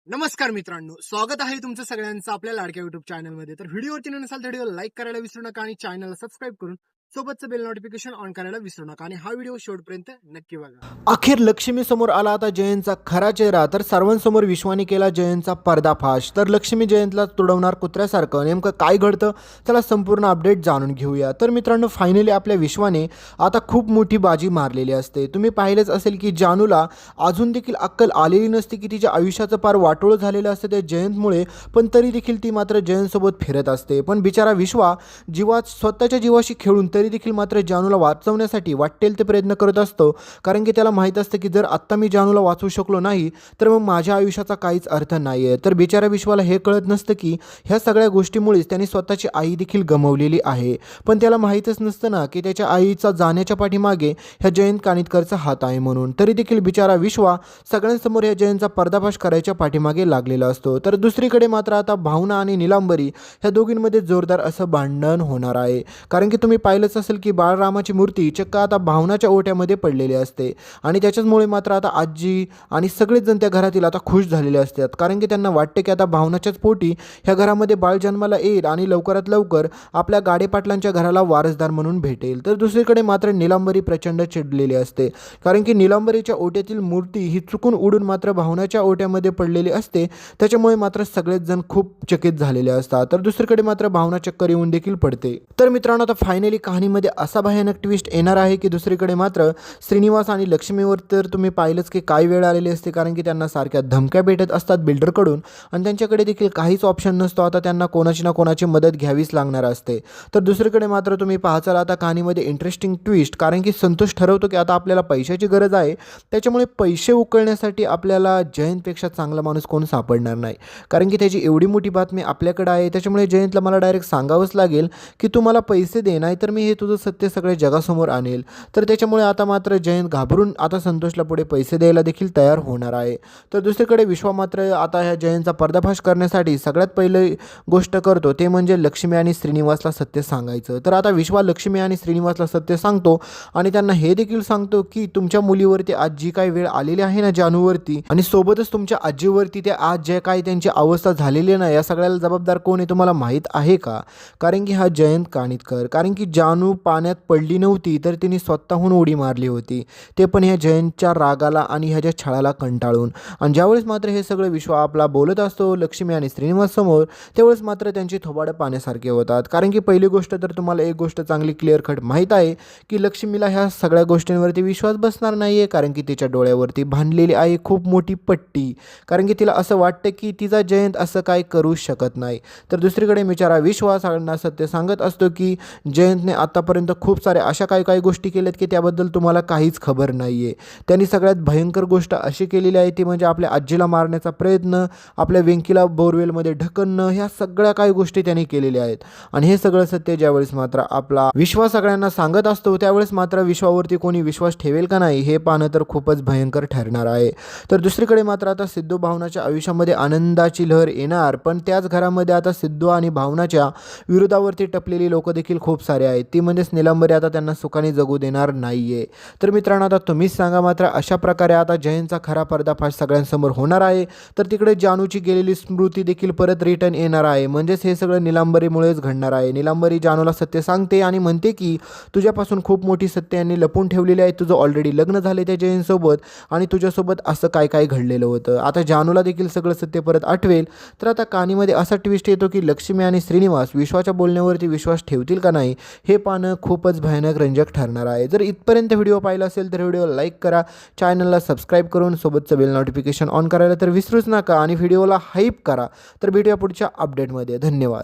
नमस्कार मित्रांनो, स्वागत आहे तुमचं सगळ्यांचं आपल्या लाडक्या युट्यूब चॅनलमध्ये. तर व्हिडिओवरती नसाल तर व्हिडिओ लाईक करायला विसरू नका आणि चॅनलला सबस्क्राईब करून सोबतचं बेल नोटिफिकेशन ऑन करायला विसरू नका आणि हा व्हिडिओ शेवटपर्यंत नक्की बघा. अखेर लक्ष्मी समोर आला आता जयंतचा खरा चेहरा. तर सर्वांसमोर विश्वाने केला जयंतचा पर्दाफाश. तर लक्ष्मी जयंतला तुडवणार कुत्र्यासारखं नेमकं काय घडतं, चला संपूर्ण अपडेट जाणून घेऊया. तर मित्रांनो, फायनली आपल्या विश्वाने आता खूप मोठी बाजी मारलेली असते. तुम्ही पाहिलेच असेल की जानूला अजून देखील अक्कल आलेली नसते की तिच्या आयुष्याचं पार वाटोळं झालेलं असतं त्या जयंतमुळे, पण तरी देखील ती मात्र जयंतसोबत फिरत असते. पण बिचारा विश्वा स्वतःच्या जीवाशी खेळून तरी देखील मात्र जानूला वाचवण्यासाठी वाटेल ते प्रयत्न करत असतो. कारण की त्याला माहीत असतं की जर आत्ता मी जानूला वाचवू शकलो नाही तर मग माझ्या आयुष्याचा काहीच अर्थ नाही आहे. तर बिचारा विश्वाला हे कळत नसतं की ह्या सगळ्या गोष्टीमुळेच त्याने स्वतःची आई देखील गमावलेली आहे. पण त्याला माहीतच नसतं ना की त्याच्या आईचा जाण्याच्या पाठीमागे ह्या जयंत कानिटकरचा हात आहे म्हणून. तरी देखील बिचारा विश्वा सगळ्यांसमोर ह्या जयंतचा पर्दाफाश करायच्या पाठीमागे लागलेला असतो. तर दुसरीकडे मात्र आता भावना आणि निलांबरी ह्या दोघींमध्ये जोरदार असं भांडण होणार आहे. कारण की तुम्ही पाहिलंच असेल की बाळरामाची मूर्ती चक्क आता भावनाच्या ओट्यामध्ये पडलेली असते आणि त्याच्याचमुळे मात्र आता आजी आणि सगळेच जण त्या घरातील आता खुश झालेले असतात. कारण की त्यांना वाटते की आता भावनाच्याच पोटी ह्या घरामध्ये बाळ जन्माला येईल आणि लवकरात लवकर आपल्या गाडेपाटलांच्या घराला वारसदार म्हणून भेटेल. तर दुसरीकडे मात्र निलांबरी प्रचंड चिडलेली असते. कारण की निलांबरीच्या ओट्यातील मूर्ती ही चुकून उडून मात्र भावनाच्या ओट्यामध्ये पडलेली असते. त्याच्यामुळे मात्र सगळेच जण खूप चकित झालेले असतात. तर दुसरीकडे मात्र भावना चक्कर येऊन देखील पडते. तर मित्रांनो, आता फायनली कहाणीमध्ये असा भयानक ट्विस्ट येणार आहे की दुसरीकडे मात्र श्रीनिवास आणि लक्ष्मीवर तर तुम्ही पाहिलंच की काय वेळ आलेली असते. कारण की त्यांना सारख्या धमक्या भेटत असतात बिल्डरकडून आणि त्यांच्याकडे देखील काहीच ऑप्शन नसतो. आता त्यांना कोणाची ना कोणाची मदत घ्यावीच लागणार असते. तर दुसरीकडे मात्र तुम्ही पाहचाल आता कहाणीमध्ये इंटरेस्टिंग ट्विस्ट. कारण की संतोष ठरवतो की आता आपल्याला पैशाची गरज आहे, त्याच्यामुळे पैसे उकळण्यासाठी आपल्याला जयंतपेक्षा चांगला माणूस कोण सापडणार नाही. कारण की त्याची एवढी मोठी बातमी आपल्याकडे आहे. त्याच्यामुळे जयंतला मला डायरेक्ट सांगावंच लागेल की तू मला पैसे दे, नाही तर मी हे तुझं सत्य सगळ्या जगासमोर आणेल. तर त्याच्यामुळे आता मात्र जयंत घाबरून आता संतोषला पुढे पैसे द्यायला देखील तयार होणार आहे. तर दुसरीकडे विश्वा मात्र आता ह्या जयंतचा पर्दाफाश करण्यासाठी सगळ्यात पहिली गोष्ट करतो ते म्हणजे लक्ष्मी आणि श्रीनिवासला सत्य सांगायचं. तर आता विश्वा लक्ष्मी आणि श्रीनिवासला सत्य सांगतो आणि त्यांना हे देखील सांगतो की तुमच्या मुलीवरती आज जी काही वेळ आलेली आहे ना जानूवरती, आणि सोबतच तुमच्या आजीवरती ते आज जे काही त्यांची अवस्था झालेली ना, या सगळ्याला जबाबदार कोण आहे तुम्हाला माहीत आहे का? कारण की हा जयंत कानिटकर. कारण की जानू पाण्यात पडली नव्हती तर तिने स्वतःहून उडी मारली होती, ते पण ह्या जयंतच्या रागाला आणि ह्याच्या छळाला कंटाळून. आणि ज्यावेळेस मात्र हे सगळं विश्व आपला बोलत असतो लक्ष्मी आणि श्रीनिवास समोर, त्यावेळेस मात्र त्यांची थोबाडं पाण्यासारखे होतात. कारण की पहिली गोष्ट तर तुम्हाला एक गोष्ट चांगली क्लिअर कट माहीत आहे की लक्ष्मीला ह्या सगळ्या गोष्टींवरती विश्वास बसणार नाही आहे. कारण की तिच्या डोळ्यावरती बांधलेली आहे खूप मोठी पट्टी. कारण की तिला असं वाटतं की तिचा जयंत असं काय करू शकत नाही. तर दुसरीकडे बिचारा विश्वासांना सत्य सांगत असतो की जयंतने आतापर्यंत खूप साऱ्या अशा काही गोष्टी केल्यात की त्याबद्दल तुम्हाला काहीच खबर नाही आहे. त्यांनी सगळ्यात भयंकर गोष्ट अशी केलेली आहे ती म्हणजे आपल्या आजीला मारण्याचा प्रयत्न, आपल्या वेंकीला बोरवेलमध्ये ढकलणं, ह्या सगळ्या काही गोष्टी त्यांनी केलेल्या आहेत. आणि हे सगळं सत्य ज्यावेळेस मात्र आपला विश्वास सगळ्यांना सांगत असतो त्यावेळेस मात्र विश्वावरती कोणी विश्वास ठेवेल का नाही हे पाहणं तर खूपच भयंकर ठरणार आहे. तर दुसरीकडे मात्र आता सिद्धू भावनाच्या आयुष्यामध्ये आनंदाची लहर येणार, पण त्याच घरामध्ये आता सिद्धू आणि भावनाच्या विरोधावरती टपलेली लोक देखील खूप सारे आहेत. ती म्हणजेच निलंबरी आता त्यांना सुखाने जगू देणार नाहीये. तर मित्रांनो, आता तुम्हीच सांगा मात्र अशा प्रकारे आता जयंतचा खरा पर्दाफाश सगळ्यांसमोर होणार आहे. तर तिकडे जानूची गेलेली स्मृती देखील परत रिटर्न येणार आहे. म्हणजेच हे सगळं निलांबरीमुळेच घडणार आहे. निलांबरी जानूला सत्य सांगते आणि म्हणते की तुझ्यापासून खूप मोठी सत्य यांनी लपून ठेवलेली आहे. तुझं ऑलरेडी लग्न झाले त्या जयंतसोबत आणि तुझ्यासोबत असं काय घडलेलं होतं. आता जानूला देखील सगळं सत्य परत आठवेल. तर आता कहाणीमध्ये असा ट्विस्ट येतो की लक्ष्मी आणि श्रीनिवास विश्वाच्या बोलण्यावरती विश्वास ठेवतील का नाही हे पाहणं खूपच भयानक रंजक ठरणार आहे. जर इथपर्यंत व्हिडिओ पाहिला असेल तर व्हिडिओला लाईक करा, चॅनलला सबस्क्राईब करून सोबतचं बेल नोटिफिकेशन ऑन करायला तर विसरूच नका आणि व्हिडिओला हाईप करा. तर भेटूया पुढच्या अपडेटमध्ये. धन्यवाद.